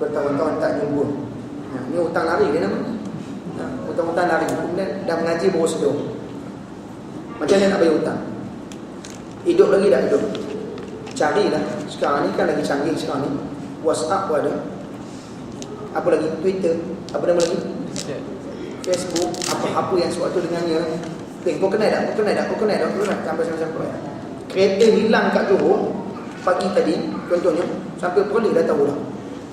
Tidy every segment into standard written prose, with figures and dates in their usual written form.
bertahun-tahun tak jumpa. Ni hutang lari dia nama. Hutang-hutang lari. Kemudian dah mengaji baru sedar. Macam mana nak bayar hutang? Hidup lagi tak hidup? Carilah. Sekarang ni kan lagi canggih sekarang ni. WhatsApp pun ada. Apa lagi? Twitter. Apa nama lagi? Facebook. Apa-apa yang sewaktu dengannya. Kau kenal tak? Sampai. Kereta hilang kat Johor pagi tadi, contohnya, sampai polis dah tahu dah.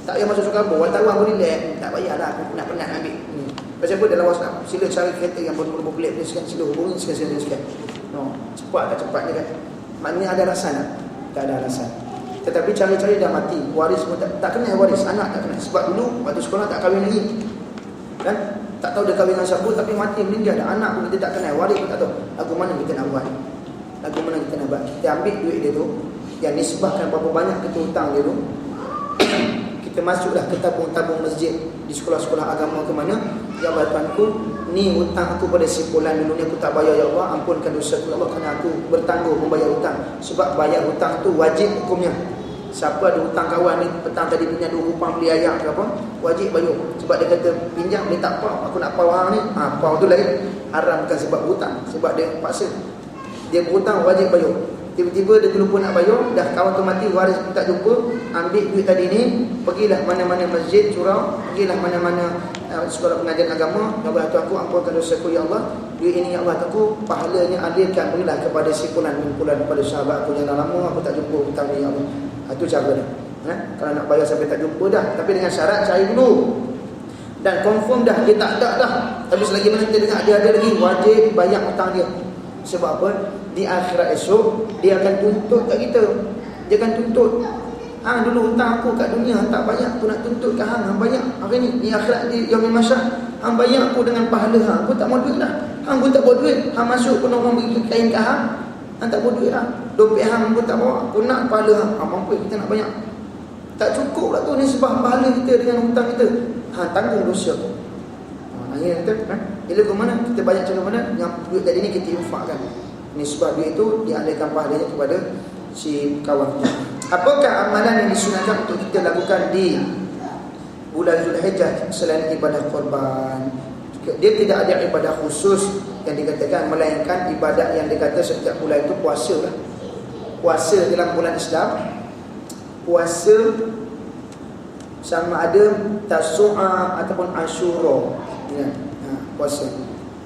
Tak payah masuk Sukabur, wartawan pun relax. Tak payahlah, aku penat nak ambil. Pasal apa dalam WhatsApp? Sila cari kereta yang berpelik ni sekian, sila hubungi sekian. No, cepat je kan? Maknanya ada alasan tak? Tak ada alasan. Tetapi cari-cari dah mati. Waris pun tak kenal waris, anak tak kenal. Sebab dulu waktu sekolah tak kahwin lagi. Kan? Tak tahu dia kahwin dengan siapa, tapi mati meninggal dah. Anak pun kita tak kenal, waris pun tak tahu. Lagu mana kita nak buat? Kita ambil duit dia tu, yang nisbahkan berapa banyak kita hutang dia tu, kita masuklah ke tabung-tabung masjid di sekolah-sekolah agama ke mana. Ya Allah Tuanku, ni hutang aku pada si fulan dulu ni aku tak bayar, ya Allah ampunkan dosa aku, ya Allah, kerana aku bertangguh membayar hutang. Sebab bayar hutang tu wajib hukumnya. Siapa ada hutang kawan ni, petang tadi punya 2 rupang beli ayam ke apa, wajib bayar. Sebab dia kata pinjam dia tak pau, aku nak pau orang ni, pau tu lain. Haram bukan sebab hutang, sebab dia paksa. Dia berhutang wajib bayar. Tiba-tiba dia terlupa nak bayar, dah kawan tu mati, waris pun tak jumpa. Ambil duit tadi ni, pergilah mana-mana masjid, surau, pergilah mana-mana sekolah pengajian agama. Ya Allah Tuanku, ampunkan dosaku, ya Allah. Duit ini ya Allah Tuanku, pahalanya alirkan, berilah kepada si fulan pada sahabat aku yang dah lama aku tak jumpa hutang ni, ya Allah. Itu cara dia. Kalau nak bayar sampai tak jumpa dah, tapi dengan syarat cari dulu dan confirm dah dia tak ada dah. Tapi selagi mana kita dengar dia ada lagi, wajib bayar hutang dia. Sebab apa? Di akhirat esok dia akan tuntut kat kita. Dia akan tuntut. Dulu hutang aku kat dunia tak banyak, aku nak tuntut kat hang banyak. Hari ni di akhirat di yaumil mahsyar, hang bayar aku dengan pahala hang. Aku tak mau duit dah. Hang pun tak bawa duit. Hang masuk pun orang bagi kain kat hang. Hang tak bawa duit dah. Dompet hang pun tak bawa. Aku nak pahala hang. Mampu kita nak banyak. Tak cukup lah tu ni sebab pahala kita dengan hutang kita. Hang tanggung dosa aku. Akhirnya kata, bila ke mana? Kita banyak cara mana? Yang duit tadi ni kita infakkan. Ini sebab duit itu dialihkan pahalanya kepada si kawan kita. Apakah amalan yang disunatkan untuk kita lakukan di bulan Zulhijjah selain ibadah korban? Dia tidak ada ibadah khusus yang dikatakan, melainkan ibadat yang dikata setiap bulan itu puasa lah. Puasa dalam bulan Islam, puasa sama ada Tasu'a ataupun Ashura, ya, puasa.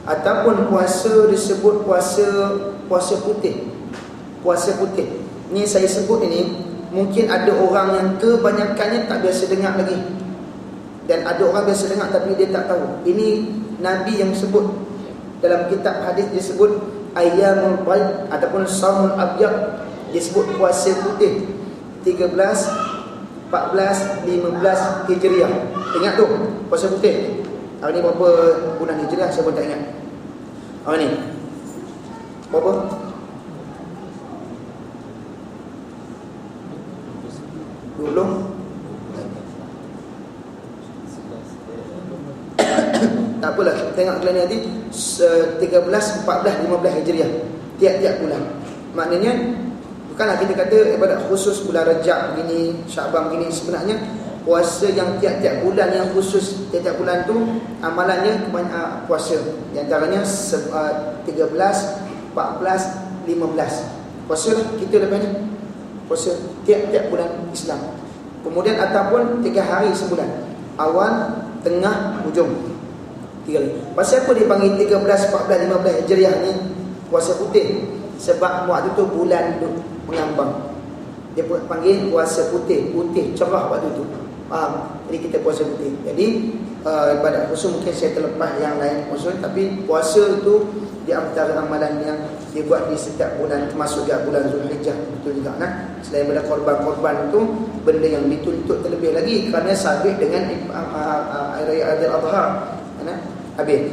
Ataupun puasa disebut puasa putih. Puasa putih. Ni saya sebut ini, mungkin ada orang yang kebanyakannya tak biasa dengar lagi. Dan ada orang biasa dengar tapi dia tak tahu. Ini Nabi yang sebut. Dalam kitab hadis disebut Ayyamul Bayd ataupun Shaumul Abyad, disebut puasa putih 13, 14, 15 Hijriah. Ingat tu, puasa putih. Hari ni berapa bulan Hijriah saya pun tak ingat. Hari ni berapa? Tak apalah, tengok kalian nanti 13, 14, 15 Hijriah tiap-tiap bulan. Maknanya bukanlah kita kata ibadat khusus bulan Rajab begini, Syaban begini. Sebenarnya puasa yang tiap-tiap bulan yang khusus tiap-tiap bulan tu amalannya kebanyakan puasa. Di antaranya 13, 14, 15. Puasa kita lepas ni. Puasa tiap-tiap bulan Islam. Kemudian ataupun 3 hari sebulan. Awal, tengah, hujung. 3 kali. Pasal apa dipanggil 13, 14, 15 Hijriah ni puasa putih? Sebab waktu tu bulan tu mengambang. Dia panggil puasa putih. Putih, cerah waktu tu. Faham? Jadi kita puasa putih. Jadi ibadat khusus mungkin saya terlepas yang lain khusus. Tapi puasa tu di antara amalan yang dibuat di setiap bulan, termasuk di bulan Zulhijjah. Betul juga kan? Selain daripada korban-korban tu, benda yang dituntut terlebih lagi kerana sabit dengan Hari Raya Aidil Adha. Habis.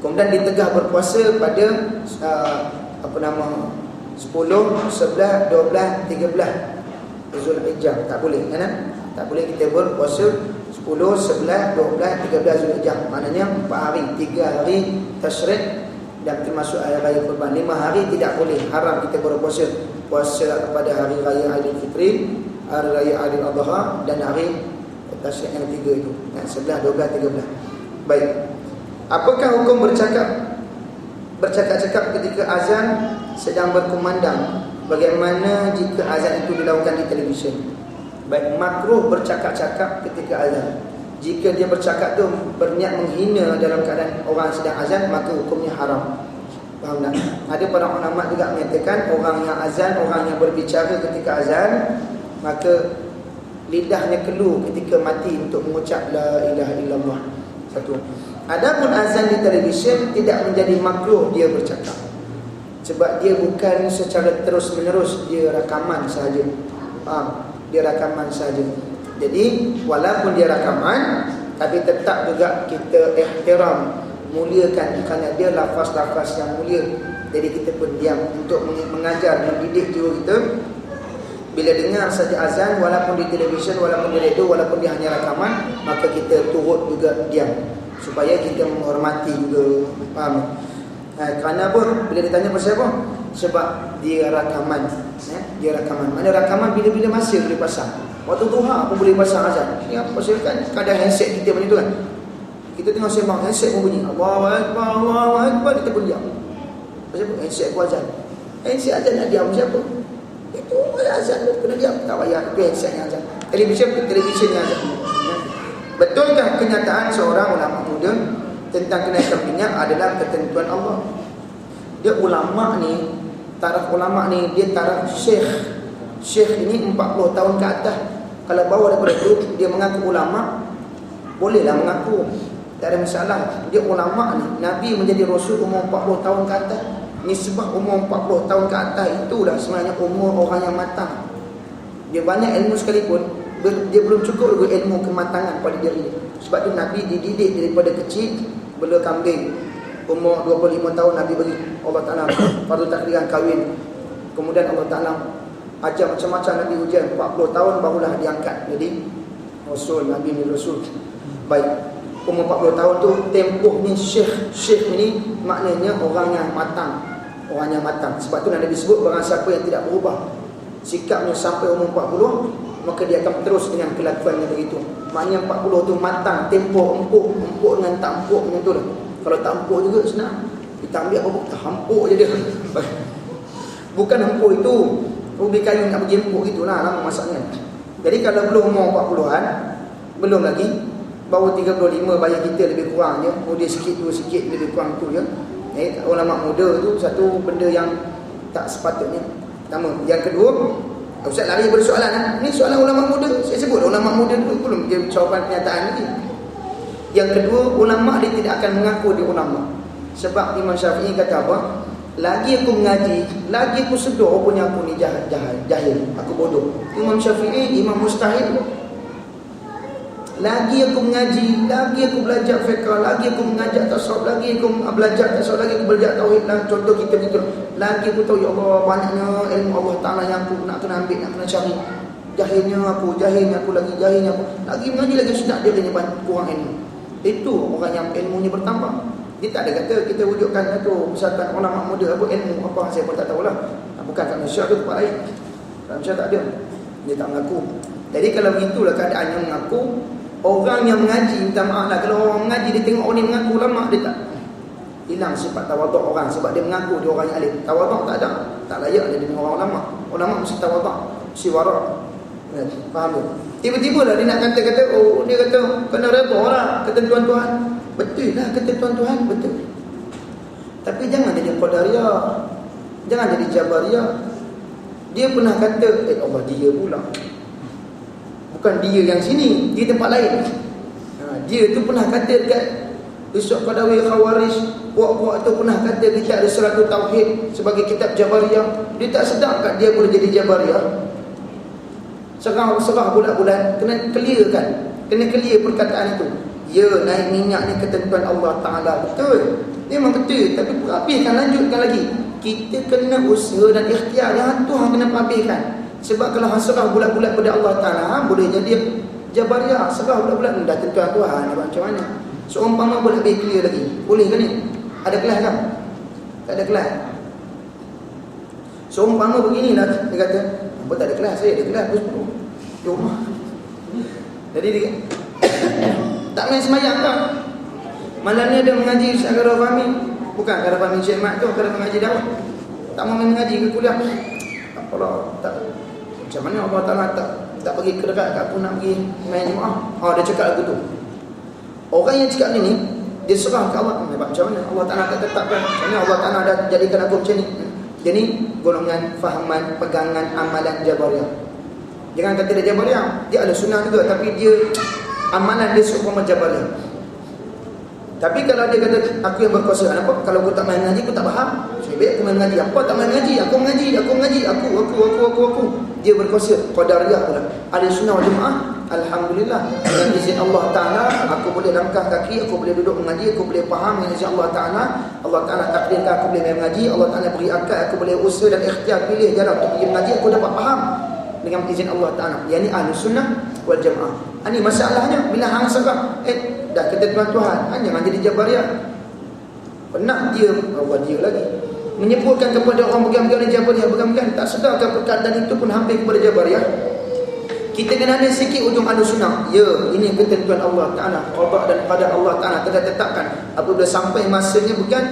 Kemudian ditegah berpuasa pada 10, 11, 12, 13 Zulhijjah. Tak boleh kan? Tak boleh kita berpuasa 10, 11, 12, 13 Zulhijjah. Maknanya 4 hari, 3 hari Tasyrik dan termasuk hari raya kurban. 5 hari tidak boleh, haram kita berpuasa. Puasa pada hari raya Aidilfitri, hari raya Aidil Adha dan hari tasyrik yang 3 itu. 11, 12, 13. Baik. Apakah hukum bercakap-cakap ketika azan sedang berkumandang? Bagaimana jika azan itu dilakukan di televisyen? Baik, makruh bercakap-cakap ketika azan. Jika dia bercakap tu berniat menghina dalam keadaan orang sedang azan, maka hukumnya haram. Faham tak? Ada para ulama juga menyatakan orang yang azan, orang yang berbicara ketika azan, maka lidahnya keluh ketika mati untuk mengucap la ilaha illallah. Satu. Adapun azan di televisyen tidak menjadi makruh dia bercakap. Sebab dia bukan secara terus menerus, dia rakaman sahaja. Faham? Dia rakaman sahaja. Jadi walaupun dia rakaman, tapi tetap juga kita ihtiram, muliakan kerana dia lafaz-lafaz yang mulia. Jadi kita pun diam untuk mengajar, mendidik jiwa kita. Bila dengar saja azan, walaupun di televisyen, walaupun di radio, walaupun dia hanya rakaman, maka kita turut juga diam supaya kita menghormati juga. Faham? Kerana apa? Bila ditanya pasal apa? Sebab dia rakaman. Dia rakaman. Mana rakaman bila-bila masa boleh pasang. Waktu duha pun boleh pasang azan. Ini apa? Pasal kan kadang handset kita macam tu kan. Kita tengok sembang, handset pun bunyi Allahu Akbar, Allahu Akbar, kita pun diam. Pasal apa? Handset pun azan. Handset azan nak diam siapa? Itu azan tu kena diam. Tak payah, itu handset yang azan. Televisyen yang azan. Betulkah kenyataan seorang ulama muda tentang kenaikan minyak adalah ketentuan Allah? Dia ulama ni, taraf ulama ni, dia taraf syekh. Syekh ini 40 tahun ke atas. Kalau bawah daripada itu, dia mengaku ulama, bolehlah mengaku, tak ada masalah. Dia ulama ni. Nabi menjadi Rasul umur 40 tahun ke atas. Nisbah umur 40 tahun ke atas itulah sebenarnya umur orang yang matang. Dia banyak ilmu sekalipun, dia belum cukup lagi ilmu kematangan pada diri dia. Sebab tu Nabi dididik daripada kecil bela kambing. Umur 25 tahun Nabi bagi Allah Ta'ala fardu takdiran kahwin. Kemudian Allah Ta'ala ajar macam-macam, Nabi ujian 40 tahun barulah diangkat jadi Rasul. Nabi ni Rasul. Baik, umur 40 tahun tu tempohnya syekh. Syekh ni maknanya orang yang matang. Orang yang matang. Sebab tu Nabi sebut barang siapa yang tidak berubah sikapnya sampai umur 40, maka dia akan terus dengan kelakuannya begitu. Maknanya 40 tu matang, tempoh empuk. Empuk dengan tak empuk macam tu lah. Kalau tak empuk juga senang, kita ambil apa pun, tak empuk je dia. Bukan empuk itu ubi kayu nak pergi empuk itulah lama masaknya. Jadi kalau belum umur 40-an, belum lagi, baru 35, bayar kita lebih kurang je. Muda sikit, dua sikit, lebih kurang tu je. Ulama muda tu satu benda yang tak sepatutnya. Pertama. Yang kedua, Ustaz lari pada soalan. Ini soalan ulama muda. Saya sebut ulama muda dulu, belum dia jawapan kenyataan lagi. Yang kedua, ulama dia tidak akan mengaku dia ulama. Sebab Imam Syafi'i kata apa? Lagi aku mengaji, lagi aku sedar punya aku ni jahil, aku bodoh. Imam Syafi'i, Imam Mustahil. Lagi aku mengaji, lagi aku belajar fiqh, lagi aku mengajar tasawuf, lagi aku belajar tasawuf, lagi aku belajar tauhid lah. Contoh kita gitu. Lagi aku tahu ya Allah banyaknya ilmu Allah Ta'ala yang aku nak kena ambil, nak kena cari. Jahilnya aku, lagi jahilnya aku. Lagi mengaji, lagi sudah dia kena kurang ilmu. Itu orang yang ilmunya bertambah. Dia tak ada kata kita wujudkan satu persatuan ulama muda apa ilmu apa, saya pun tak tahulah. Bukan kat Malaysia tu tempat lain. Kat Malaysia tak ada. Dia tak mengaku. Jadi kalau begitulah keadaannya mengaku, orang yang mengaji, minta maaf lah, kalau orang mengaji dia tengok orang ni mengaku ulama, dia tak hilang sifat tawaduk orang sebab dia mengaku dia orang yang alim. Tawaduk tak ada, tak layak dia dengan orang ulama. Ulama mesti tawaduk, mesti warak. Faham tak? Tiba-tiba lah dia nak kata-kata, oh dia kata kena redha lah ketentuan Tuhan. Betul lah ketentuan Tuhan, betul. Tapi jangan jadi qadariyah, jangan jadi jabariyah. Dia pernah kata, Allah dia pula. Bukan dia yang sini, di tempat lain. Dia tu pernah kata dekat Usuk Qadawi Khawarij, puak-puak tu pernah kata kita ada 100 tauhid sebagai kitab jabariyah. Dia tak sedar kat dia boleh jadi jabariyah. Serah bulat-bulat, kena clear kan, kena clear perkataan itu. Ya, naik minyak ni ketentuan Allah Ta'ala, betul, memang betul. Tapi perhabiskan, lanjutkan lagi. Kita kena usaha dan ikhtiar, yang Tuhan kena perhabiskan. Sebab kalau serah bulat-bulat pada Allah Ta'ala, boleh jadi jabariyah. Serah bulat-bulat, dah tentuan Tuhan, macam mana. Seumpama boleh lebih clear lagi, boleh ke ni? Ada kelas kan? Tak ada kelas. Seumpama beginilah, dia kata, apa tak ada kelas? Saya ada kelas, di rumah. Jadi dia tak main semayang kan. Malam ni ada mengaji Ustaz Qadar Fahmi. Bukan Qadar Fahmi Syekh Mat tu, Qadar mengaji dakwah. Tak mau main mengaji ke kuliah. Apalah, tak. Macam mana Allah Ta'ala tak pergi ke dekat kat aku nak pergi main jemaah. Dia cakap lagu tu. Orang yang cakap ni dia serah ke Allah. Macam mana Allah Ta'ala tak tetapkan? Macam mana Allah Ta'ala dah jadikan aku macam ni? Dia ni golongan fahaman, pegangan, amalan Jabariyah. Jangan kata dia Jabariyah, dia ada sunnah juga, tapi dia amalan dia seumpama Jabariyah. Tapi kalau dia kata aku yang berkuasa, kenapa? Kalau aku tak main ngaji, aku tak faham. Baik aku main ngaji. Apa tak main ngaji? Aku mengaji, aku. Dia berkuasa. Qadariyah pula. Ahli sunnah wal jemaah, alhamdulillah, dengan izin Allah Ta'ala, aku boleh langkah kaki, aku boleh duduk mengaji, aku boleh faham dengan izin Allah Ta'ala. Allah Ta'ala takdirkan aku boleh main mengaji, Allah Ta'ala beri akal, aku boleh usaha dan ikhtiar pilih jalan untuk pergi mengaji, aku dapat faham dengan izin Allah Ta'ala. Yang ni ahli sunnah wal jemaah. Ini masalahnya bila hang serah dah kata Tuhan, jangan jadi Jabariyah. Pernah dia lagi menyebutkan kepada orang pegang-pegang Jabariyah, pegang-pegang, tak sedarkan perkataan itu pun hampir kepada Jabariyah. Kita kena ada sikit ujung Ahlussunnah. Ya, ini ketentuan Allah Ta'ala, qada dan qadar Allah Ta'ala telah tetapkan. Apabila sampai masanya bukan,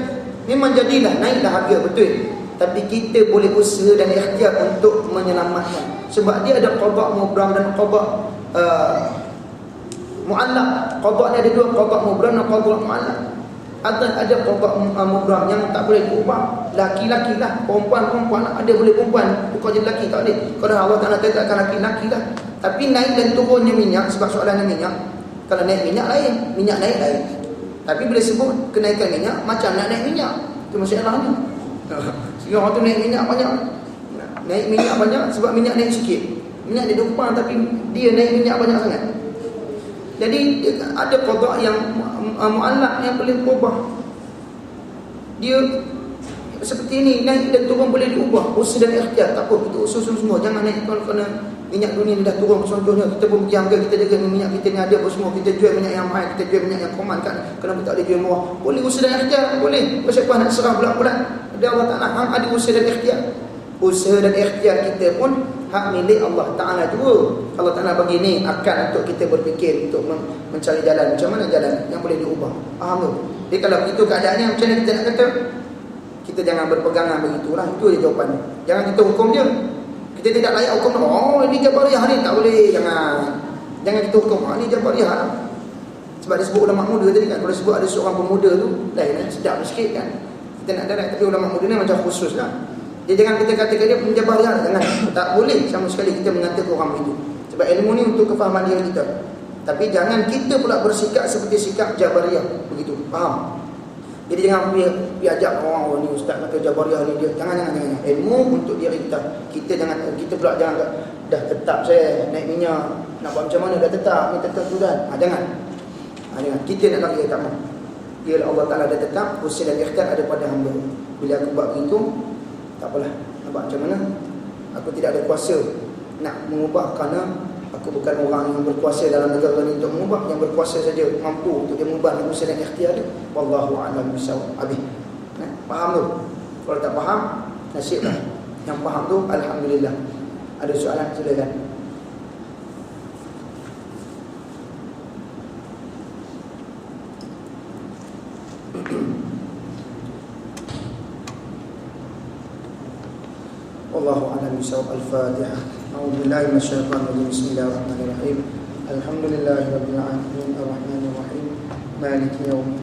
memang jadilah, naiklah harga, betul. Tapi kita boleh usaha dan ikhtiar untuk menyelamatkan. Sebab dia ada qada mubram dan qada mu'allaq. Qada ni ada dua, qada mubram dan qada mu'allaq. Ada qada mubram yang tak boleh diubah. Laki-laki lah, perempuan ada boleh perempuan, bukan je lelaki, tak boleh. Kalau Allah Ta'ala tetapkan laki-laki lah. Tapi naik dan turunnya minyak, sebab soalannya minyak, kalau naik minyak lain, minyak naik lain. Tapi bila sebut kenaikan minyak, macam nak naik minyak, itu masalahnya. Sehingga orang tu naik minyak banyak sebab minyak naik sikit. Minyak dia depan tapi dia naik minyak banyak sangat. Jadi ada qada yang mu'allaq yang boleh berubah. Dia seperti ini, naik dan turun boleh diubah. Usaha dan ikhtiar, tak apa, kita usaha semua. Jangan naik kerana minyak dunia ni dah turun. Contohnya kita pun pergi harga, kita jaga minyak kita ni ada apa semua. Kita jual minyak yang mahal, kita jual minyak yang koman kan. Kenapa tak boleh jual murah? Boleh usaha dan ikhtiar, boleh. Siapa nak serang bulat-bulat? Dia Allah Ta'ala ada usaha dan ikhtiar. Usaha dan ikhtiar kita pun hak milik Allah Ta'ala juga. Allah Ta'ala bagi ni akal untuk kita berfikir, untuk mencari jalan. Macam mana jalan yang boleh diubah? Faham tu? Jadi kalau begitu keadaannya, macam mana kita nak kata? Kita jangan berpegangan begitulah. Itu je jawapannya. Jangan kita hukum dia. Kita tidak layak hukum. Ini Jabariyah ni tak boleh. Jangan kita hukum. Ini Jabariyah. Sebab dia sebut ulama muda tadi kan. Kalau sebut ada seorang pemuda tu, lain sedap sikit kan. Kita nak darat. Tapi ulama muda ni macam khusus lah. Dia jangan kita katakan dia Jabariyah. Jangan. Tak boleh sama sekali kita mengatakan orang begitu. Sebab ilmu ni untuk kefahaman diri kita. Tapi jangan kita pula bersikap seperti sikap Jabariyah. Begitu. Faham? Jadi jangan pergi ajak orang ni ustaz kata Jabariyah ni dia. Jangan. Ilmu untuk diri kita. Kita pula jangan dah tetap saya naik minyak. Nak buat macam mana dah tetap. Ni tetap tu dah. Jangan. Kita nak lagi tak mahu. Dia Allah Ta'ala dah tetap. Usaha dan ikhtiar ada pada hamba. Bila aku buat begitu, tak apalah. Nak buat macam mana? Aku tidak ada kuasa nak mengubah kerana aku bukan orang yang berkuasa dalam negara ni untuk mengubah. Yang berkuasa saja mampu untuk dia mengubah dengan usaha dan ikhtiar dia. Wallahu a'lam bishawab. Habis. Faham tu? Kalau tak faham, nasiblah. Yang faham tu, alhamdulillah. Ada soalan? Silakan. Wallahu a'lam bishawab. Al-Fatihah. أعوذ بالله من الشيطان الرجيم. بسم الله الرحمن الرحيم. الحمد لله رب العالمين الرحمن الرحيم مالك يوم